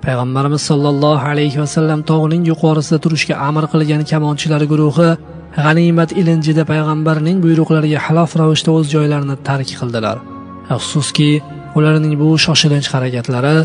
Payg'ambarimiz sollallohu alayhi vasallam tog'ning yuqorisida turishga amr qilgan kamonchilar guruhi g'animat ilinjida payg'ambarning buyruqlariga xilof ravishda o'z joylarini tark qildilar. Afsuski, ularning bu shoshilinch harakatlari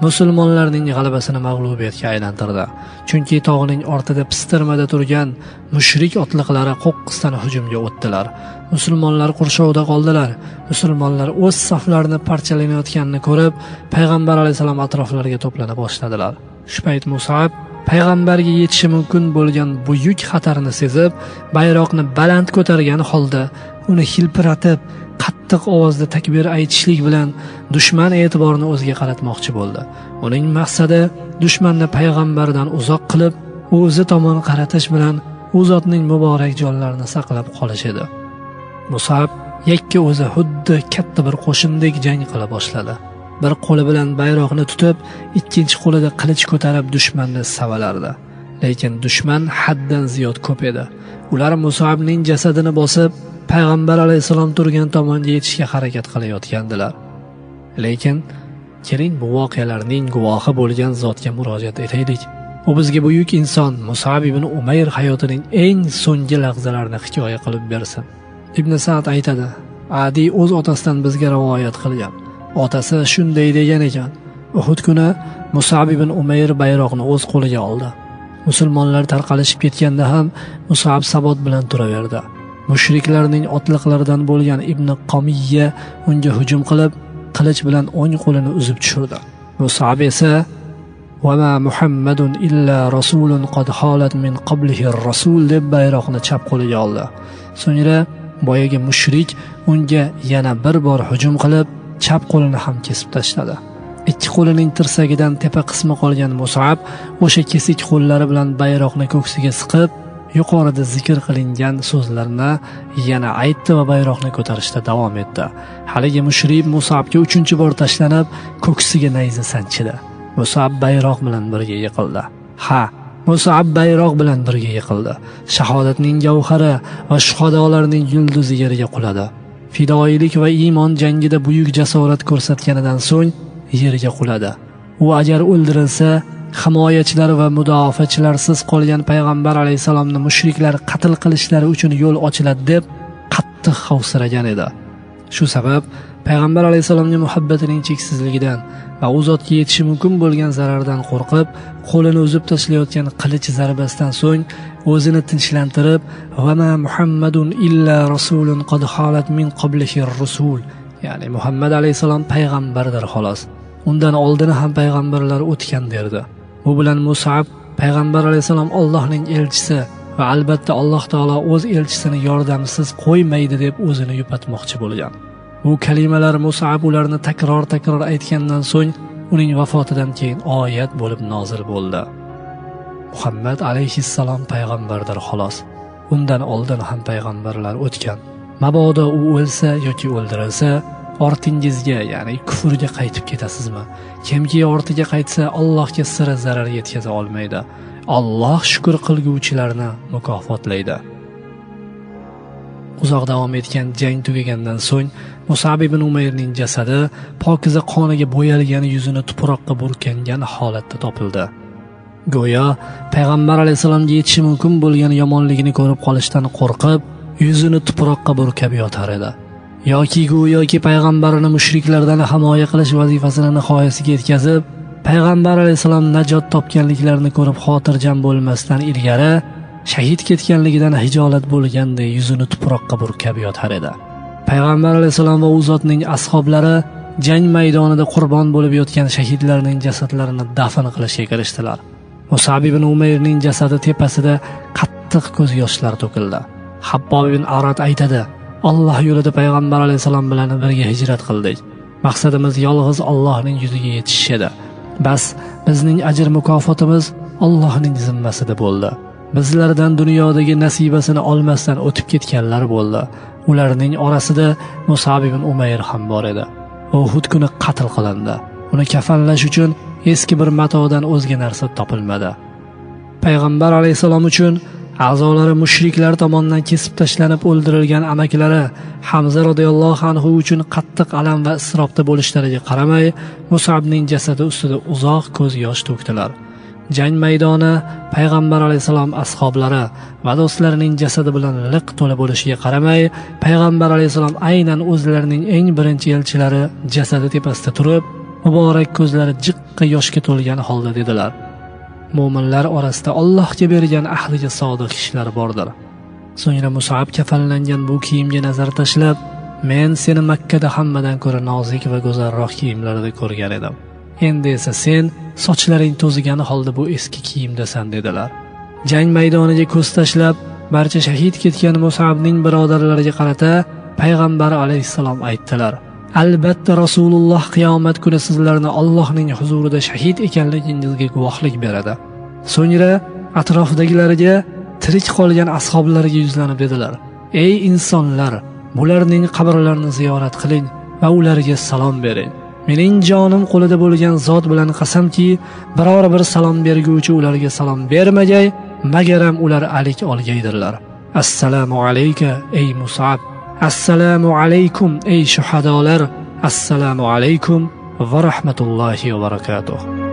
musulmonlarning g'alabasini mag'lubiyatga aylantirdi. Chunki tog'ning ortida pistirmada turgan mushrik otliqlari qo'qqisdan hujumga o'tdilar. Musulmonlar qurshovda qoldilar. Musulmonlar o'z saflarini parchalanayotganini ko'rib, payg'ambar alayhisalom atroflariga to'plana boshladilar. Shu payt Mus'ab payg'ambarga yetishi mumkin bo'lgan buyuk xatarni sezib, bayroqni baland ko'targan holda uni hilpiratib, qattiq ovozda takbir aytishlik bilan dushman e'tiborini o'ziga qaratmoqchi bo'ldi. Uning maqsadi dushmanni payg'ambardan uzoq qilib, o'zi tomon qaratish bilan u zotning muborak jonlarini saqlab qolish edi. Mus'ab yakka o'zi xuddi katta bir qo'shindek jang qila boshladi. Bir qo'li bilan bayroqni tutib, ikkinchi qo'lida qilich ko'tarib dushmanni savalardi. Lekin dushman haddan ziyod ko'p edi. Ular Mus'abning jasadini bosib, payg'ambar alayhisalom turgan tomonga yetishga harakat qilayotgandilar. Lekin keling bu voqealarning guvohi bo'lgan zotga murojaat etaylik. U bizga buyuk inson Mus'ab ibn Umayr hayotining eng so'nggi lahzalarini hikoya qilib bersin. Ibn Sa'd aytadi: Adi o'z otasidan bizga rivoyat qilgan. Otasi shunday degan ekan: Uhud kuni Mus'ab ibn Umayr bayroqni o'z qo'liga oldi. Musulmonlar tarqalishib ketganda ham Mus'ab sabot bilan turaverdi. Mushriklarning otliqlaridan bo'lgan Ibn Qamiyya unga hujum qilib, qilich bilan o'ng qo'lini uzib tushirdi. Mus'ab esa "Va ma Muhammadun illa rasulun qad halat min qablihi ar-rasul" deb bayroqni chap qo'liga oldi. So'ngra boyagi mushrik unga yana bir bor hujum qilib, chap qo'lini ham kesib tashladi. Ikki qo'lining tirsagidan tepa qismi qolgan Mus'ab o'sha kesik qo'llari bilan bayroqni ko'ksiga siqib, yuqorida zikr qilingan so'zlarni yana aytdi va bayroqni ko'tarishda davom etdi. Haligi mushrik Mus'abga 3-bor tashlanib, ko'ksiga nayza sanchidi. Mus'ab bayroq bilan birga yiqildi. Mus'ab bayroq bilan birga yiqildi. Shahodatning gavhari va shuhadolarning yulduzi yerga quladi. Fidoilik va iymon jangida buyuk jasorat ko'rsatganidan so'ng yerga quladi. U agar o'ldirilsa, himoyachilar va mudofaachilarsiz qolgan payg'ambar alayhisalomni mushriklar qatl qilishlari uchun yo'l ochiladi deb qattiq xavfsiragan edi. Shu sabab payg'ambar alayhisalomga muhabbatining cheksizligidan va u zotga yetishi mumkin bo'lgan zarardan qo'rqib, qo'lini uzib tashlayotgan qilich zarbasidan so'ng o'zini tinchlantirib, "Va ma Muhammadun illa rasulun qad halat min qablihi ar-rusul", ya'ni Muhammad alayhisalom payg'ambardir xolos. Undan oldin ham payg'ambarlar o'tgan derdi. Bu bilan Mus'ab payg'ambar alayhisalom Allohning elchisi va albatta Alloh taolo o'z elchisini yordamsiz qo'ymaydi deb o'zini yupatmoqchi bo'lgan. Bu kalimalar Mus'ab ularni takror aytgandan so'ng uning vafotidan keyin oyat bo'lib nozil bo'ldi. Muhammad alayhissalom payg'ambardir xolos. Undan oldin ham payg'ambarlar o'tgan. Mabodo u o'lsa yoki o'ldirilsa, ortingizga, ya'ni kufrga qaytib ketasizmi? Kimki ortiga qaytsa, Allohga sira zarar yetkaza olmaydi. Alloh shukr qilguvchilarni mukofotlaydi. Uzoq davom etgan jang tugagandan so'ng Mus'ab ibn Umayrning jasadi pokiza qoniga bo'yalgan yuzini tuproqqa burkangan holatda topildi. Go'yo payg'ambar alayhisalomga yetishi mumkin bo'lgan yomonligini ko'rib qolishdan qo'rqib, yuzini tuproqqa burkab yotar edi. Yoki go'yoki payg'ambarini mushriklardan himoya qilish vazifasini nihoyasiga yetkazib, payg'ambar alayhisalom najot topganliklarini ko'rib xotirjam bo'lmasdan ilgari shahid ketganligidan hijolat bo'lganday yuzini tuproqqa burkab yotar edi. Payg'ambar alayhisalom va u zotning ashablari jang maydonida qurbon bo'lib yotgan shahidlarning jasadlarini dafn qilishga kirishdilar. Mus'ab ibn Umayrning jasadi tepasida qattiq ko'z yoshlar to'kildi. Habbob ibn Arad aytadi: Alloh yo'lida payg'ambar alayhisalom bilan birga hijrat qildik. Maqsadimiz yolg'iz Allohning yuziga yetish edi. Bas bizning ajr mukofotimiz Allohning zimmasida bo'ldi. Bizlardan dunyodagi nasibasini olmasdan o'tib ketganlar bo'ldi. Ularning orasida Mus'ab ibn Umayr ham bor edi. Uhud kuni qatl qilindi. Uni kafanlash uchun eski bir matodan o'zga narsa topilmadi. Payg'ambar alayhisalom uchun a'zolari mushriklar tomonidan kesib tashlanib o'ldirilgan amakilari Hamza radhiyallohu anhu uchun qattiq alam va iztirobda bo'lishlariga qaramay, Mus'abning jasadi ustida uzoq ko'z yosh to'kdilar. Jang maydoni payg'ambar alayhisalom ashablari va do'stlarining jasadi bilan liq to'la bo'lishiga qaramay, payg'ambar alayhisalom aynan o'zlarining eng birinchi elchilari jasadi tepasida turib, muborak ko'zlari jiqqa yoshga to'lgan holda dedilar: Mo'minlar orasida Allohga bergan ahdiga sodiq kishilar bordir. So'ngra Mus'ab kafanlangan bu kiyimga nazar tashlab, men seni Makkada hammadan ko'ra nozik va go'zalroq kiyimlarda ko'rgan edim. Endi esa sen sochlaring to'zigan holda bu eski kiyimdasan dedilar. Jang maydoniga ko'z tashlab, barcha shahid ketgan Mus'abning birodarlariga qarata payg'ambar alayhisalom aytdilar: Albatta Rasululloh qiyomat kuni sizlarni Allohning huzurida shahid ekanligingizga guvohlik beradi. So'ngra atrofdagilarga, tirik qolgan ashablariga yuzlanib dedilar: Ey insonlar, bularning qabrlarini ziyorat qiling va ularga salom bering. Mening jonim qo'lida bo'lgan zot bilan qasamki, biror bir salom berguvchi ularga salom bermagay, magaram ular alik olgaydirlar. Assalomu alayka ey Mus'ab. Assalomu alaykum ey shuhadolar. Assalomu alaykum va rahmatullohi va barakatuh.